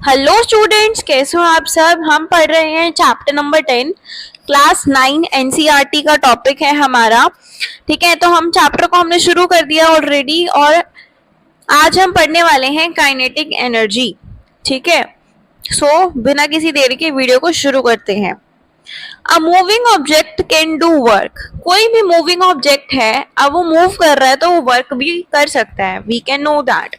Hello students, कैसे हो आप सब। हम पढ़ रहे हैं चैप्टर नंबर 10, क्लास 9 एनसीईआरटी का टॉपिक है हमारा। ठीक है, तो हम चैप्टर को हमने शुरू कर दिया ऑलरेडी और आज हम पढ़ने वाले हैं काइनेटिक एनर्जी। ठीक है, सो बिना किसी देरी के वीडियो को शुरू करते हैं। A moving object can do work. कोई भी मूविंग ऑब्जेक्ट है, अब वो मूव कर रहा है तो वो वर्क भी कर सकता है। We can know that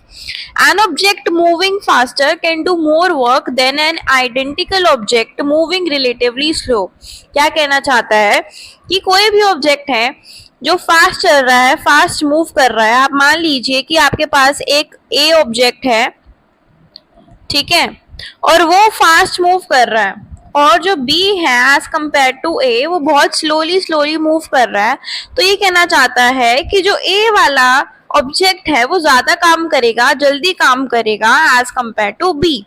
an object moving faster can do more work than an identical object moving relatively slow। क्या कहना चाहता है कि कोई भी ऑब्जेक्ट है जो फास्ट चल रहा है, फास्ट मूव कर रहा है। आप मान लीजिए कि आपके पास एक ए ऑब्जेक्ट है, ठीक है, और वो फास्ट मूव कर रहा है, और जो बी है एज कंपेयर टू ए वो बहुत स्लोली मूव कर रहा है। तो ये कहना चाहता है कि जो ए वाला ऑब्जेक्ट है वो ज्यादा काम करेगा, जल्दी काम करेगा as compare to B.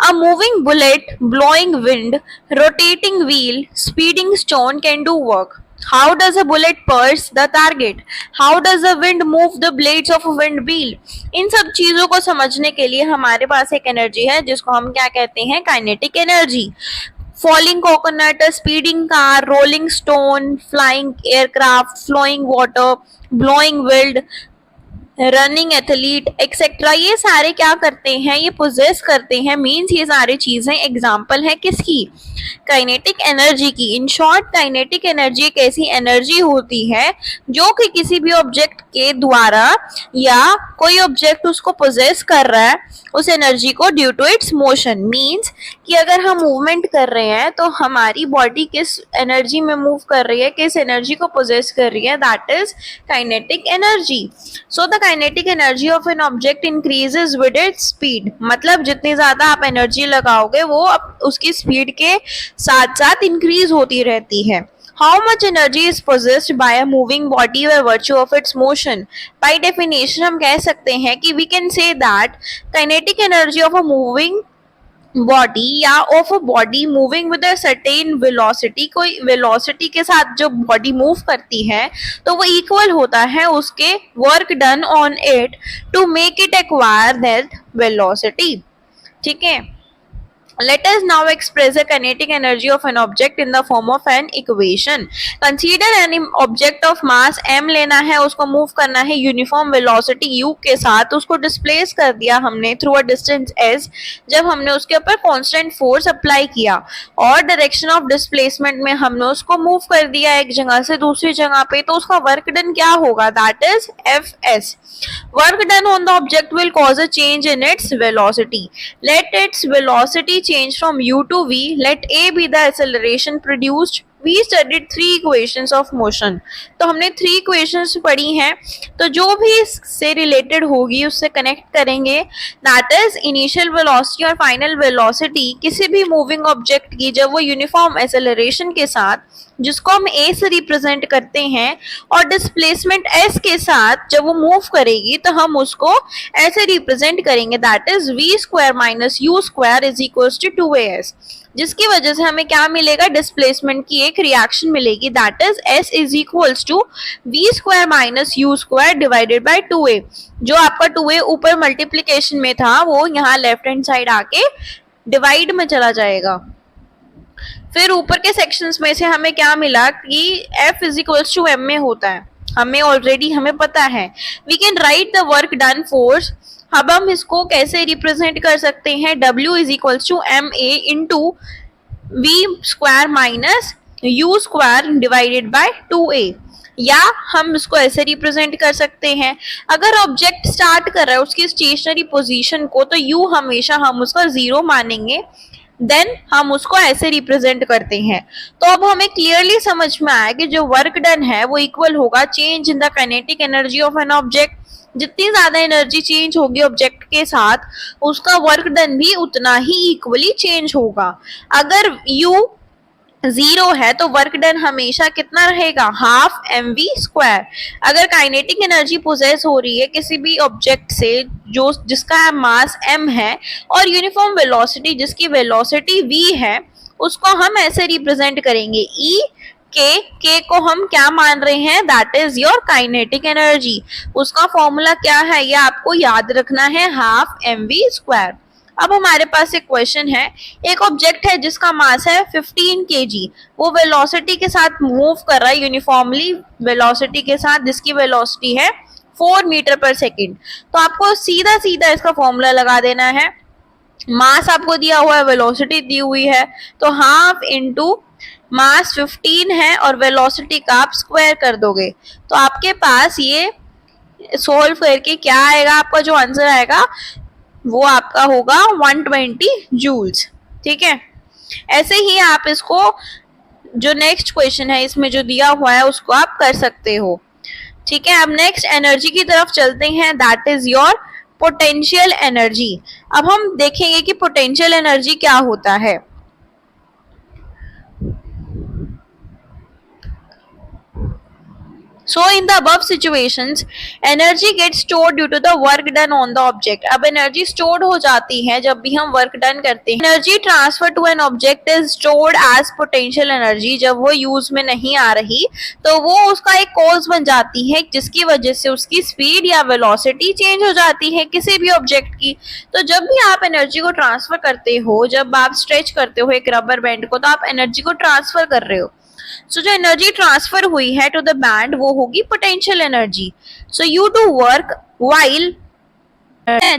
A moving bullet, blowing wind, rotating wheel, speeding stone can do work. How does a bullet pierce the target? How does the wind move the blades of a wind wheel? इन सब चीजों को समझने के लिए हमारे पास एक energy है जिसको हम क्या कहते हैं, kinetic energy. Falling coconut, speeding car, rolling stone, flying aircraft, flowing water, blowing wind, running athlete et cetera, ये सारे क्या करते हैं, ये पोजेस करते हैं। मींस ये सारी चीजें एग्जाम्पल है किसकी, काइनेटिक एनर्जी की। इन शॉर्ट, काइनेटिक एनर्जी एक ऐसी एनर्जी होती है जो कि किसी भी ऑब्जेक्ट के द्वारा या कोई ऑब्जेक्ट उसको पोजेस कर रहा है उस एनर्जी को due to its motion. Means कि अगर हम मूवमेंट कर रहे हैं तो हमारी बॉडी किस एनर्जी में मूव कर रही है, किस एनर्जी को पोजेस कर रही है, that is kinetic energy. So the kinetic energy of an object increases with its speed. मतलब जितनी ज्यादा आप एनर्जी लगाओगे वो उसकी स्पीड के साथ साथ इंक्रीज होती रहती है। How much energy is possessed by a moving body by virtue of its motion? By definition हम कह सकते हैं कि we can say that kinetic energy of a moving body या of a body moving with a certain velocity, कोई velocity के साथ जो body move करती है तो वो equal होता है उसके work done on it to make it acquire that velocity। ठीक है, let us now express the kinetic energy of an object in the form of an equation। Consider an object of mass m लेना है, उसको move करना है uniform velocity u के साथ, उसको डिस्प्लेस कर दिया हमने थ्रू अ डिस्टेंस s। जब हमने उसके ऊपर कांस्टेंट फोर्स अप्लाई किया और डायरेक्शन ऑफ डिस्प्लेसमेंट में हमने उसको मूव कर दिया एक जगह से दूसरी जगह पे, तो उसका वर्क डन क्या होगा, that is fs। Work done on the object will cause a change in its velocity. Let its velocity change from u to v. Let a be the acceleration produced. We studied 3 equations of motion। तो हमने 3 equations पढ़ी हैं, तो जो भी इससे related होगी उससे कनेक्ट करेंगे। दैट इज इनिशियल वेलोसिटी और फाइनल वेलोसिटी किसी भी मूविंग ऑब्जेक्ट की जब वो यूनिफॉर्म एक्सेलरेशन के साथ, जिसको हम a से रिप्रेजेंट करते हैं, और डिस्प्लेसमेंट s के साथ जब वो मूव करेगी तो हम उसको ऐसे रिप्रेजेंट करेंगे, that is v square minus u square is equals to 2as। जिसकी वजह से हमें क्या मिलेगा, डिस्प्लेसमेंट की एक रिएक्शन मिलेगी, that is s is equals to v square minus u square divided by 2a। जो आपका 2a ऊपर मल्टीप्लीकेशन में था वो यहाँ लेफ्ट हैंड साइड आके डिवाइड में चला जाएगा। फिर ऊपर के सेक्शंस में से हमें क्या मिला कि F is equals to m में होता है, हमें ऑलरेडी हमें पता है। We can write the work done force. अब हम इसको कैसे रिप्रेजेंट कर सकते हैं, W is equals to m a into v square minus u square divided by 2a। या हम इसको ऐसे रिप्रेजेंट कर सकते हैं, अगर ऑब्जेक्ट स्टार्ट कर रहा है उसकी स्टेशनरी पोजीशन को तो u हमेशा हम उसका 0 मानेंगे, देन हम उसको ऐसे रिप्रेजेंट करते हैं। तो अब हमें क्लियरली समझ में आया कि जो वर्क डन है वो इक्वल होगा change in the kinetic energy of an object. जितनी ज्यादा एनर्जी चेंज होगी ऑब्जेक्ट के साथ उसका वर्क डन भी उतना ही इक्वली चेंज होगा। अगर u 0 है तो वर्क डन हमेशा कितना रहेगा, हाफ mv स्क्वायर। अगर काइनेटिक एनर्जी पोजेस हो रही है किसी भी ऑब्जेक्ट से जो जिसका मास m है और यूनिफॉर्म वेलोसिटी जिसकी वेलोसिटी v है, उसको हम ऐसे रिप्रेजेंट करेंगे, e k को हम क्या मान रहे हैं, that is your kinetic energy. उसका फॉर्मूला क्या है ये आपको याद रखना है, हाफ mv स्क्वायर। अब हमारे पास एक क्वेश्चन है, एक ऑब्जेक्ट है जिसका मास है 15 kg, वो वेलोसिटी के साथ मूव कर रहा है यूनिफॉर्मली वेलोसिटी के साथ, जिसकी वेलोसिटी है 4 मीटर पर सेकेंड। तो आपको सीधा सीधा इसका फॉर्मूला लगा देना है। मास आपको दिया हुआ है, वेलोसिटी दी हुई है, तो हाफ इंटू मास 15 है और वेलोसिटी का आप स्क्वायर कर दोगे तो आपके पास ये सोल्व करके क्या आएगा, आपका जो आंसर आएगा वो आपका होगा 120 जूल्स। ठीक है, ऐसे ही आप इसको जो नेक्स्ट क्वेश्चन है इसमें जो दिया हुआ है उसको आप कर सकते हो। ठीक है, अब नेक्स्ट एनर्जी की तरफ चलते हैं, that is your potential energy. अब हम देखेंगे कि पोटेंशियल एनर्जी क्या होता है। So in the above situations, energy gets stored due to the work done on the object. अब energy stored हो जाती है जब भी हम work done करते हैं। Energy transfer to an object is stored as potential energy. जब वो use में नहीं आ रही तो वो उसका एक cause बन जाती है जिसकी वजह से उसकी speed या velocity change हो जाती है किसी भी object की। तो जब भी आप energy को transfer करते हो, जब आप stretch करते हो एक rubber band को, तो आप energy को transfer कर रहे हो। सो जो एनर्जी ट्रांसफर हुई है टू द बैंड वो होगी potential energy. So you do work while,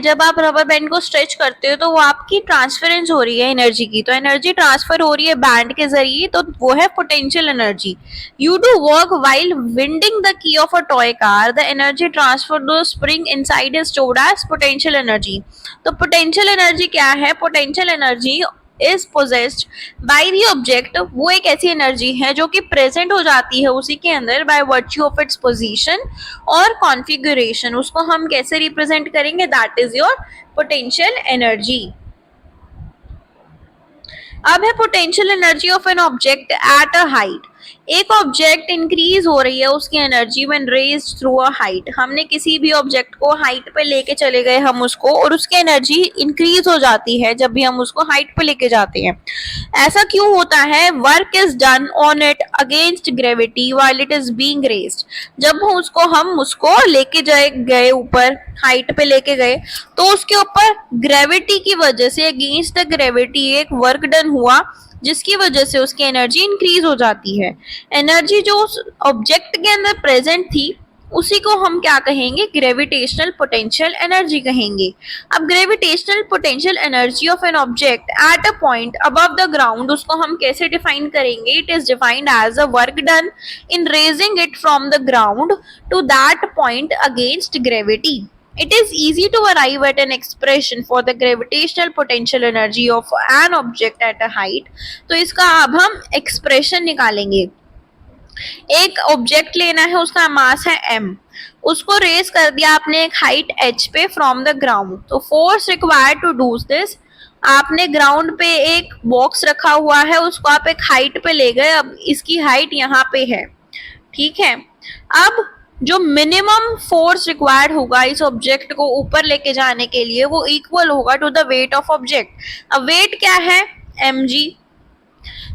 जब आप रबर बैंड को स्ट्रेच करते हो तो वो आपकी ट्रांसफरेंस हो रही है एनर्जी की, तो एनर्जी ट्रांसफर हो रही है बैंड के जरिए, तो वो है potential energy. You do work while winding the key of a toy car, the energy transfer the spring inside is stored as potential energy. तो पोटेंशियल एनर्जी क्या है, potential energy is possessed by the object, वो एक ऐसी energy है जो कि present हो जाती है उसी के अंदर by virtue of its position और कॉन्फ़िगरेशन। उसको हम कैसे रिप्रेजेंट करेंगे, that is your potential energy. अब है potential energy of an object at a height. एक ऑब्जेक्ट इंक्रीज हो रही है उसकी energy when raised through a height. हमने किसी भी ऑब्जेक्ट को हाइट पे लेके चले गए हम उसको, और उसकी एनर्जी इंक्रीज हो जाती है जब भी हम उसको हाइट पे लेके जाते हैं। ऐसा क्यों होता है, work is done on it against gravity while it is being raised. जब हम उसको लेके गए ऊपर हाइट पे लेके गए तो उसके ऊपर ग्रेविटी की वजह से अगेंस्ट द ग्रेविटी एक वर्क डन हुआ जिसकी वजह से उसकी एनर्जी इंक्रीज हो जाती है। एनर्जी जो उस ऑब्जेक्ट के अंदर प्रेजेंट थी उसी को हम क्या कहेंगे, ग्रेविटेशनल पोटेंशियल एनर्जी कहेंगे। अब gravitational potential energy of an object at a point above the ground, उसको हम कैसे डिफाइन करेंगे, it is defined as a work done in raising it from the ground to that point against gravity. It is easy to arrive at an expression for the gravitational potential energy of an object at a height. तो इसका अब हम expression निकालेंगे। एक object लेना है, उसका मास है m, उसको रेस कर दिया आपने एक हाइट h पे फ्रॉम द ग्राउंड। तो force required to do this, आपने ग्राउंड पे एक बॉक्स रखा हुआ है, उसको आप एक हाइट पे ले गए, अब इसकी हाइट यहाँ पे है। ठीक है, अब जो मिनिमम फोर्स रिक्वायर्ड होगा इस ऑब्जेक्ट को ऊपर लेके जाने के लिए वो इक्वल होगा to the weight of object. अब वेट क्या है, mg।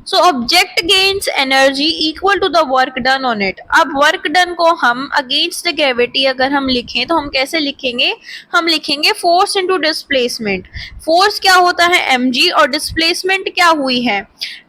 So object gains energy equal to the work done on it. अब वर्क डन को हम अगेंस्ट द ग्रेविटी अगर हम लिखें तो हम कैसे लिखेंगे, हम लिखेंगे फोर्स इनटू डिस्प्लेसमेंट। फोर्स क्या होता है, mg, और डिस्प्लेसमेंट क्या हुई है,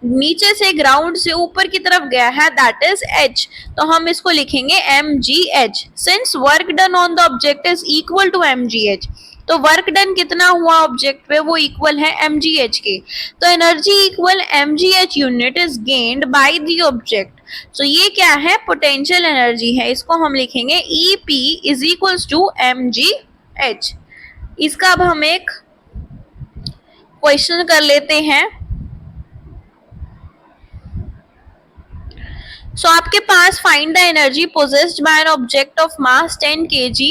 नीचे से ग्राउंड से ऊपर की तरफ गया है, दैट इज h। तो हम इसको लिखेंगे mgh। Since work done on the object is equal to mgh, तो वर्क डन कितना हुआ ऑब्जेक्ट पे, वो इक्वल है mgh के। तो energy equal mgh unit is gained by the object. So ये क्या है, पोटेंशियल एनर्जी है, इसको हम लिखेंगे EP is equals to mgh। इसका अब हम एक क्वेश्चन कर लेते हैं। सो आपके पास find the energy possessed by an object of mass 10 kg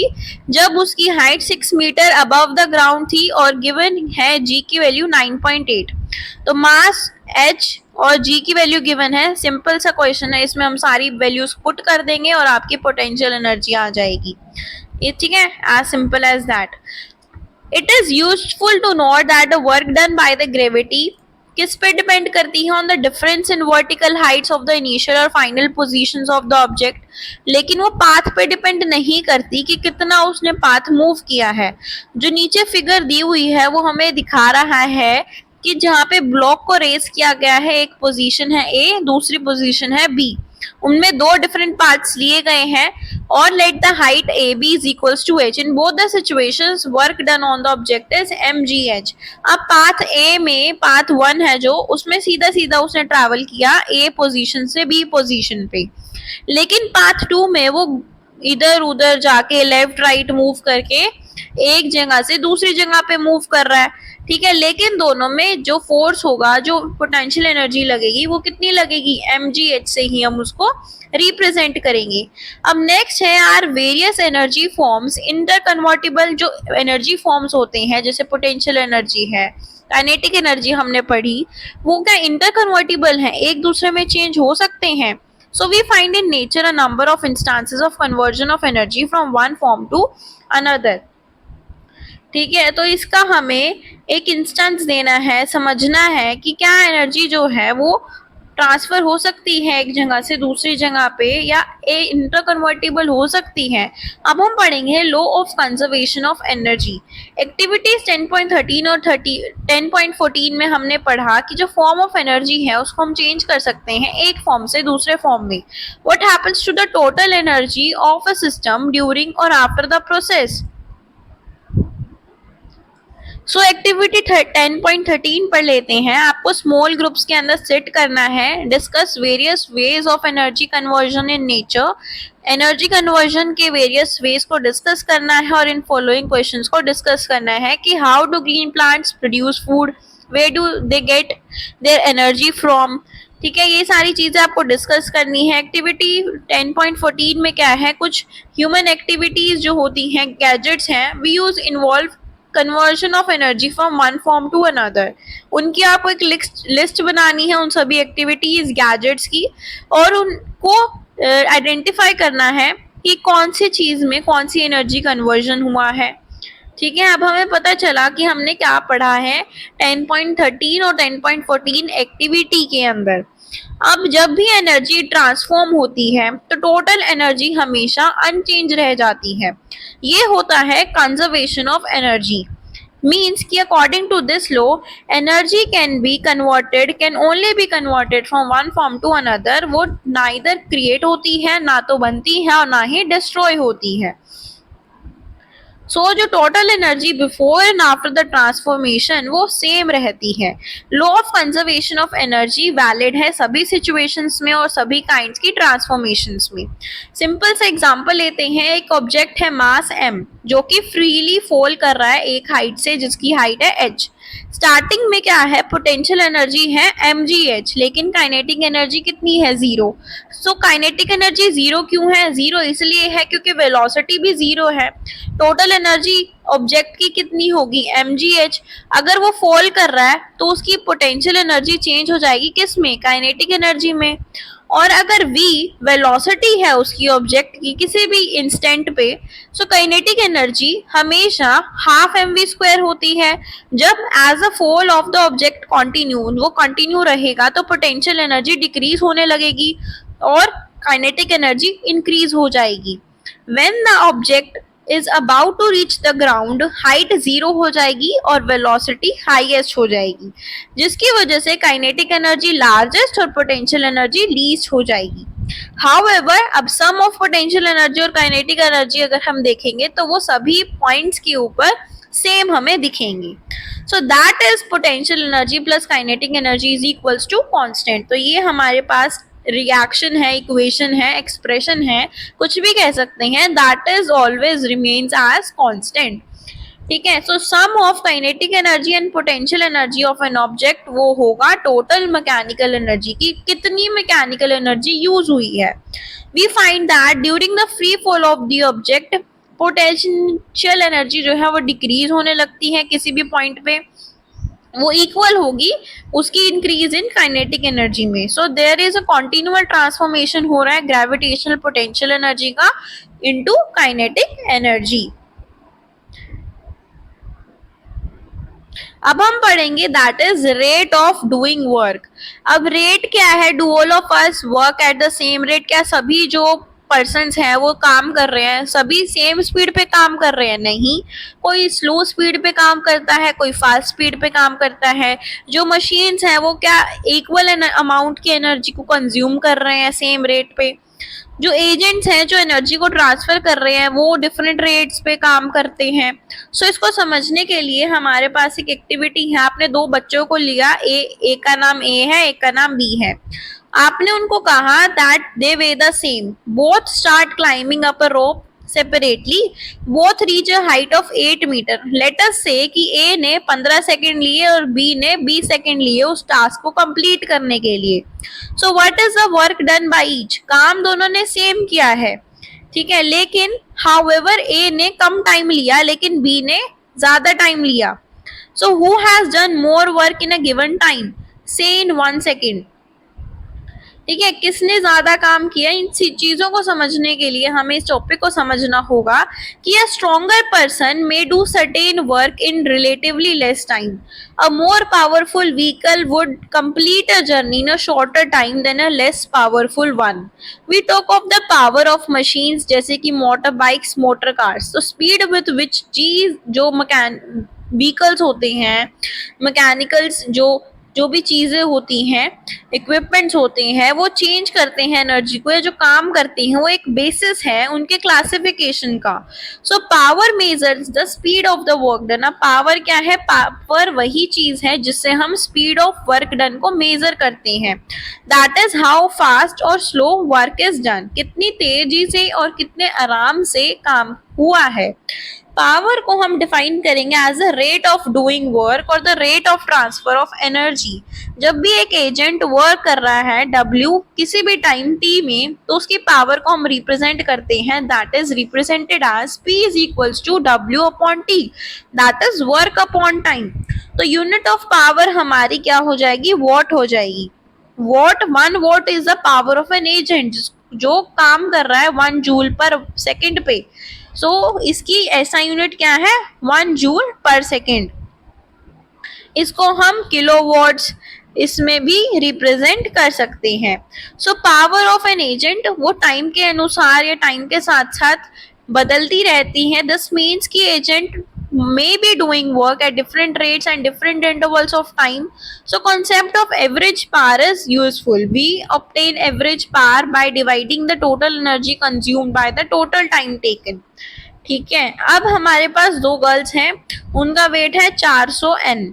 जब उसकी height 6 metre above the ground थी और गिवन है g की वैल्यू 9.8। तो मास h और g की वैल्यू गिवन है, सिंपल सा क्वेश्चन है, इसमें हम सारी वैल्यूज पुट कर देंगे और आपकी पोटेंशियल एनर्जी आ जाएगी। ये ठीक है, as simple as that. It is useful to note that the work done by the gravity किस पे डिपेंड करती है? On the difference in vertical heights of the initial और final positions of the object. लेकिन वो path पे depend नहीं करती कि कितना उसने पाथ मूव किया है। जो नीचे फिगर दी हुई है वो हमें दिखा रहा है कि जहाँ पे ब्लॉक को रेस किया गया है, एक पोजीशन है ए, दूसरी पोजीशन है बी, उनमें दो डिफरेंट पार्ट्स लिए गए हैं और let the height A B is equals to h. In both the situations work done on the object is m g h. अब पाथ ए में पाथ 1 है जो, उसमें सीधा सीधा उसने ट्रैवल किया ए पोजीशन से बी पोजीशन पे, लेकिन पाथ 2 में वो इधर उधर जाके लेफ्ट राइट मूव करके एक जगह से दूसरी जगह पे मूव कर रहा है। ठीक है, लेकिन दोनों में जो फोर्स होगा, जो पोटेंशियल एनर्जी लगेगी, वो कितनी लगेगी? mgh से ही हम उसको रिप्रेजेंट करेंगे। अब नेक्स्ट है are various energy forms interconvertible. जो एनर्जी फॉर्म्स होते हैं जैसे पोटेंशियल एनर्जी है, काइनेटिक एनर्जी हमने पढ़ी, वो क्या इंटर कन्वर्टिबल है, एक दूसरे में चेंज हो सकते हैं। So we find in nature a number of instances of conversion of energy from one form to another. ठीक है, तो इसका हमें एक इंस्टेंस देना है, समझना है कि क्या एनर्जी जो है वो ट्रांसफर हो सकती है एक जगह से दूसरी जगह पे, या इंटर कन्वर्टिबल हो सकती है। अब हम पढ़ेंगे law of conservation of energy. Activities 10.13 और 10.14 में हमने पढ़ा कि जो फॉर्म ऑफ एनर्जी है उसको हम चेंज कर सकते हैं एक फॉर्म से दूसरे फॉर्म में। What happens to the total energy of a system during और after the process. So activity 10.13 पर लेते हैं। आपको स्मॉल ग्रुप्स के अंदर सेट करना है। Discuss various ways of energy conversion in nature. Energy conversion के वेरियस वेज को डिस्कस करना है और इन फॉलोइंग क्वेश्चंस को डिस्कस करना है कि how do green plants produce food, where do they get their energy from. ठीक है, ये सारी चीजें आपको डिस्कस करनी है। एक्टिविटी 10.14 में क्या है, कुछ ह्यूमन एक्टिविटीज जो होती हैं, गैजेट्स हैं, we use involve conversion of energy from one form to another. उनकी आपको एक लिस्ट बनानी है उन सभी एक्टिविटीज गैजेट्स की, और उनको आइडेंटिफाई करना है कि कौन सी चीज में कौन सी एनर्जी कन्वर्जन हुआ है। ठीक है, अब हमें पता चला कि हमने क्या पढ़ा है 10.13 और 10.14 एक्टिविटी के अंदर। अब जब भी एनर्जी ट्रांसफॉर्म होती है तो टोटल एनर्जी हमेशा अनचेंज रह जाती है। ये होता है कंजर्वेशन ऑफ एनर्जी। मीन्स कि according to this law energy can only be converted from one form to another. वो नाइदर क्रिएट होती है, ना तो बनती है, और ना ही डिस्ट्रॉय होती है। सो जो total energy before and after the transformation वो सेम रहती है। Law of conservation of energy valid है सभी सिचुएशंस में और सभी काइंड्स की ट्रांसफॉर्मेशंस में। सिंपल से एग्जांपल लेते हैं। एक ऑब्जेक्ट है मास m जो कि फ्रीली फॉल कर रहा है एक हाइट से जिसकी हाइट है h। स्टार्टिंग में क्या है, पोटेंशियल एनर्जी है mgh, लेकिन काइनेटिक एनर्जी कितनी है, 0। सो काइनेटिक एनर्जी 0 क्यों है? 0 इसलिए है क्योंकि वेलोसिटी भी 0 है। टोटल एनर्जी ऑब्जेक्ट की कितनी होगी, mgh। अगर वो फॉल कर रहा है तो उसकी पोटेंशियल एनर्जी चेंज हो जाएगी किस में, काइनेटिक एनर्जी में। और अगर v वेलोसिटी है उसकी ऑब्जेक्ट की किसी भी इंस्टेंट पे, सो काइनेटिक एनर्जी हमेशा हाफ mv² होती है। जब as a fall of the object वो कंटिन्यू रहेगा तो पोटेंशियल एनर्जी डिक्रीज होने लगेगी और काइनेटिक एनर्जी इंक्रीज हो जाएगी। When the object is about to reach the ground, height 0 हो जाएगी और वेलोसिटी हाईएस्ट हो जाएगी, जिसकी वजह से काइनेटिक एनर्जी लार्जेस्ट और पोटेंशियल एनर्जी लीस्ट हो जाएगी। However, अब सम ऑफ पोटेंशियल एनर्जी और काइनेटिक एनर्जी अगर हम देखेंगे तो वो सभी पॉइंट्स के ऊपर सेम हमें दिखेंगे। So that is potential energy plus kinetic energy is equals to constant. तो ये हमारे पास रिएक्शन है, इक्वेशन है, एक्सप्रेशन है, कुछ भी कह सकते हैं, that is always remains as constant. ठीक है, so sum of kinetic energy and potential energy of an object वो होगा टोटल मैकेनिकल एनर्जी की कितनी मैकेनिकल एनर्जी यूज हुई है। We find that during the free fall of the object potential energy जो है वो डिक्रीज होने लगती है किसी भी पॉइंट पे, वो इक्वल होगी उसकी इंक्रीज इन काइनेटिक एनर्जी में। So there is a continual transformation हो रहा है ग्रेविटेशनल पोटेंशियल एनर्जी का इनटू काइनेटिक एनर्जी। अब हम पढ़ेंगे that is rate of doing work. अब रेट क्या है? Do all of us work at the same rate? क्या सभी जो पर्सन्स हैं वो काम कर रहे हैं, सभी सेम स्पीड पे काम कर रहे हैं? नहीं, कोई स्लो स्पीड पे काम करता है, कोई फास्ट स्पीड पे काम करता है। जो मशीन्स हैं वो क्या इक्वल अमाउंट की एनर्जी को कंज्यूम कर रहे हैं सेम रेट पे? जो एजेंट्स हैं जो एनर्जी को ट्रांसफर कर रहे हैं वो डिफरेंट रेट्स पे काम करते हैं। सो इसको समझने के लिए हमारे पास एक एक्टिविटी है। आपने दो बच्चों को लिया, एक का नाम ए है, एक का नाम बी है। आपने उनको कहा that they weigh the same, both start climbing up a rope separately, both reach a height of 8 metre. Let us say कि ए ने 15 सेकंड लिए और बी ने 20 सेकंड लिए उस टास्क को कंप्लीट करने के लिए। So what is the work done by each? काम दोनों ने सेम किया है, ठीक है, लेकिन हाउएवर ए ने कम टाइम लिया लेकिन बी ने ज्यादा टाइम लिया। So who has done more work in a given time? से इन 1 सेकेंड। ठीक है, किसने ज्यादा काम किया? इन चीजों को समझने के लिए हमें इस टॉपिक को समझना होगा कि a stronger person may do certain work in relatively less time. A more powerful vehicle would complete a journey in a shorter time than a less powerful one. We talk of the power of machines जैसे कि motorbikes, motor cars. तो speed with which चीज जो vehicles होते हैं, mechanicals जो भी चीजें होती हैं, इक्विपमेंट्स होते हैं, वो चेंज करते हैं एनर्जी को, या जो काम करती हैं वो एक बेसिस है उनके क्लासिफिकेशन का। So power measures the speed of the work done. अब पावर क्या है? पावर वही चीज है जिससे हम स्पीड ऑफ वर्क डन को मेजर करते हैं। दैट इज हाउ फास्ट और स्लो वर्क इज डन, कितनी तेजी से और कितने आराम से काम हुआ है। पावर को हम डिफाइन करेंगे as the rate of doing work और the rate of transfer of energy. जब भी एक एजेंट वर्क कर रहा है W किसी भी टाइम t में, तो उसकी पावर को हम रिप्रेजेंट करते हैं, that is represented as P is equals to W upon T, that is work upon time. तो यूनिट ऑफ पावर हमारी क्या हो जाएगी? वॉट हो जाएगी। Watt, 1 watt is the power of an agent, जो काम कर रहा है 1 जूल पर सेकेंड पे। सो इसकी ऐसा यूनिट क्या है? 1 जूल पर सेकेंड। इसको हम किलोवाट्स इसमें भी रिप्रेजेंट कर सकते हैं। So power of an agent वो टाइम के अनुसार या टाइम के साथ साथ बदलती रहती है। दिस मीन्स कि agent may be doing work at different rates and different intervals of time. So concept of average power is useful. We obtain average power by dividing the total energy consumed by the total time taken. ठीक है, अब हमारे पास दो girls हैं, उनका wait है 400 N।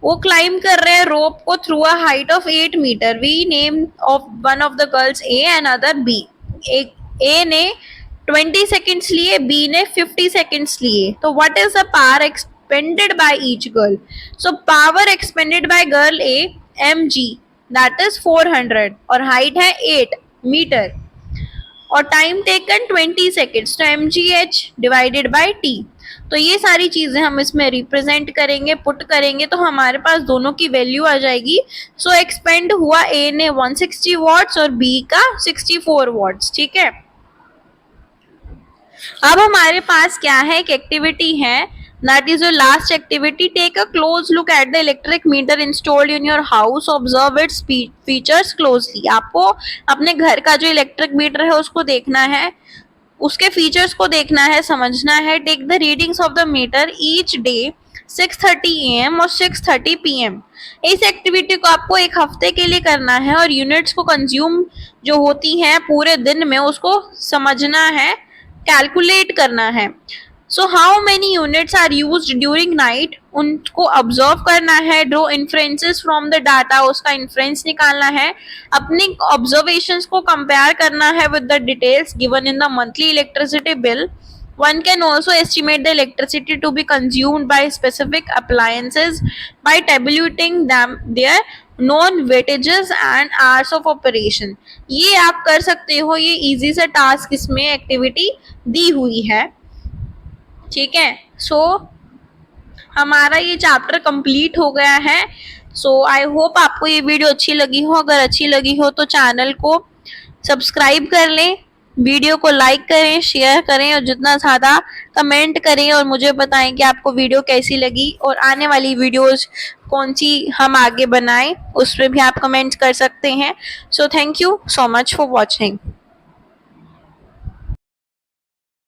वो climb कर रहे हैं रोप को through a height of 8 metre. We name of one of the girls A and other B. एक ए ने 20 सेकेंड्स लिए, बी ने 50 सेकेंड्स लिए। तो what is the power expanded by each girl? So power expanded bye girl A mg, that is 400 और height है 8 metre और time taken 20 seconds. तो mgh डिवाइडेड बाय t। तो ये सारी चीजें हम इसमें रिप्रेजेंट करेंगे, पुट करेंगे, तो हमारे पास दोनों की वैल्यू आ जाएगी। सो एक्सपेंड हुआ ए ने 160 वॉट्स और बी का 64 वॉट्स। ठीक है, अब हमारे पास क्या है? एक एक्टिविटी है, that is your last activity. Take a close look at the electric meter installed in your house, observe its features closely. आपको अपने घर का जो इलेक्ट्रिक मीटर है उसको देखना है, उसके फीचर्स को देखना है, समझना है। Take the readings of the meter each day 6:30 AM और 6:30 PM। इस एक्टिविटी को आपको एक हफ्ते के लिए करना है और यूनिट्स को कंज्यूम जो होती हैं पूरे दिन में उसको समझना है, कैलकुलेट करना है। So how many units are used during night, उनको ऑब्जर्व करना है। Draw inferences from the data, उसका इन्फ्रेंस निकालना है। अपनी ऑब्जर्वेशंस को कंपेयर करना है with the details given in the monthly electricity bill. One can also estimate the electricity to be consumed by specific appliances by tabulating them their known wattages and hours of operation. ये आप कर सकते हो, ये easy सा task इसमें activity दी हुई है। ठीक है, सो हमारा ये चैप्टर कंप्लीट हो गया है। सो आई होप आपको ये वीडियो अच्छी लगी हो। अगर अच्छी लगी हो तो चैनल को सब्सक्राइब कर लें, वीडियो को लाइक करें, शेयर करें और जितना ज़्यादा कमेंट करें और मुझे बताएं कि आपको वीडियो कैसी लगी और आने वाली वीडियोस कौन सी हम आगे बनाएं, उस पर भी आप कमेंट कर सकते हैं। So thank you so much for watching.